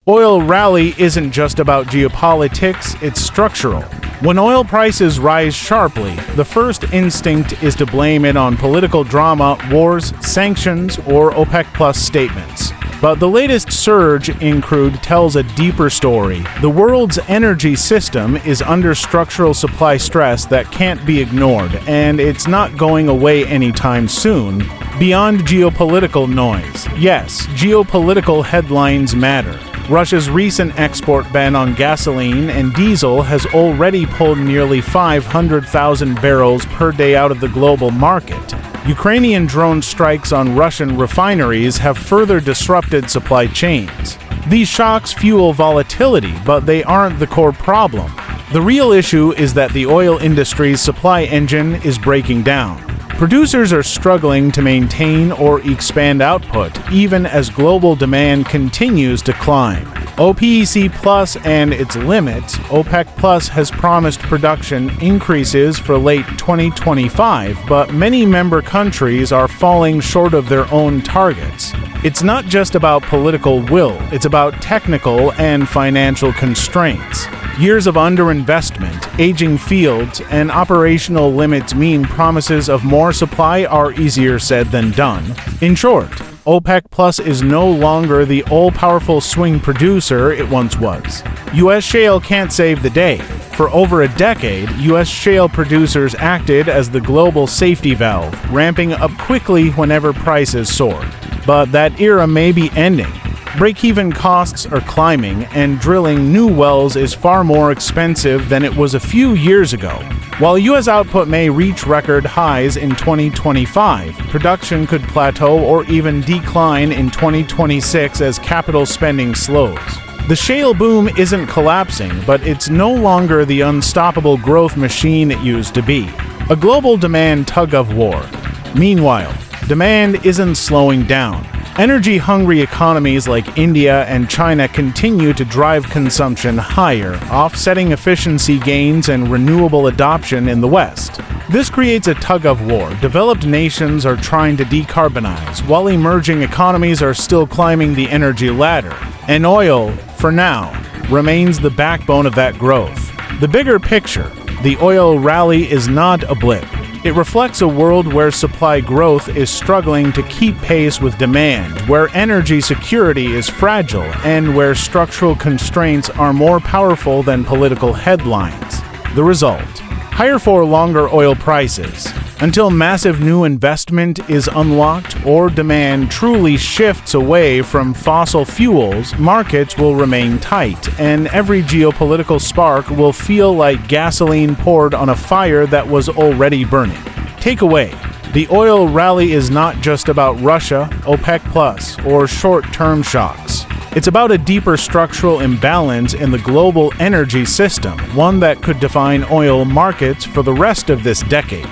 Oil rally isn't just about geopolitics, it's structural. When oil prices rise sharply, the first instinct is to blame it on political drama, wars, sanctions, or OPEC+ statements. But the latest surge in crude tells a deeper story. The world's energy system is under structural supply stress that can't be ignored, and it's not going away anytime soon. Beyond geopolitical noise, yes, geopolitical headlines matter. Russia's recent export ban on gasoline and diesel has already pulled nearly 500,000 barrels per day out of the global market. Ukrainian drone strikes on Russian refineries have further disrupted supply chains. These shocks fuel volatility, but they aren't the core problem. The real issue is that the oil industry's supply engine is breaking down. Producers are struggling to maintain or expand output, even as global demand continues to climb. OPEC Plus and its limits, OPEC Plus has promised production increases for late 2025, but many member countries are falling short of their own targets. It's not just about political will, it's about technical and financial constraints. Years of underinvestment, aging fields, and operational limits mean promises of more supply are easier said than done. In short, OPEC Plus is no longer the all-powerful swing producer it once was. U.S. shale can't save the day. For over a decade, U.S. shale producers acted as the global safety valve, ramping up quickly whenever prices soared. But that era may be ending. Break-even costs are climbing, and drilling new wells is far more expensive than it was a few years ago. While U.S. output may reach record highs in 2025, production could plateau or even decline in 2026 as capital spending slows. The shale boom isn't collapsing, but it's no longer the unstoppable growth machine it used to be. A global demand tug-of-war. Meanwhile, demand isn't slowing down. Energy-hungry economies like India and China continue to drive consumption higher, offsetting efficiency gains and renewable adoption in the West. This creates a tug-of-war. Developed nations are trying to decarbonize, while emerging economies are still climbing the energy ladder. And oil, for now, remains the backbone of that growth. The bigger picture, the oil rally is not a blip. It reflects a world where supply growth is struggling to keep pace with demand, where energy security is fragile, and where structural constraints are more powerful than political headlines. The result: higher for longer oil prices. Until massive new investment is unlocked or demand truly shifts away from fossil fuels, markets will remain tight, and every geopolitical spark will feel like gasoline poured on a fire that was already burning. Takeaway: the oil rally is not just about Russia, OPEC+, or short-term shocks. It's about a deeper structural imbalance in the global energy system, one that could define oil markets for the rest of this decade.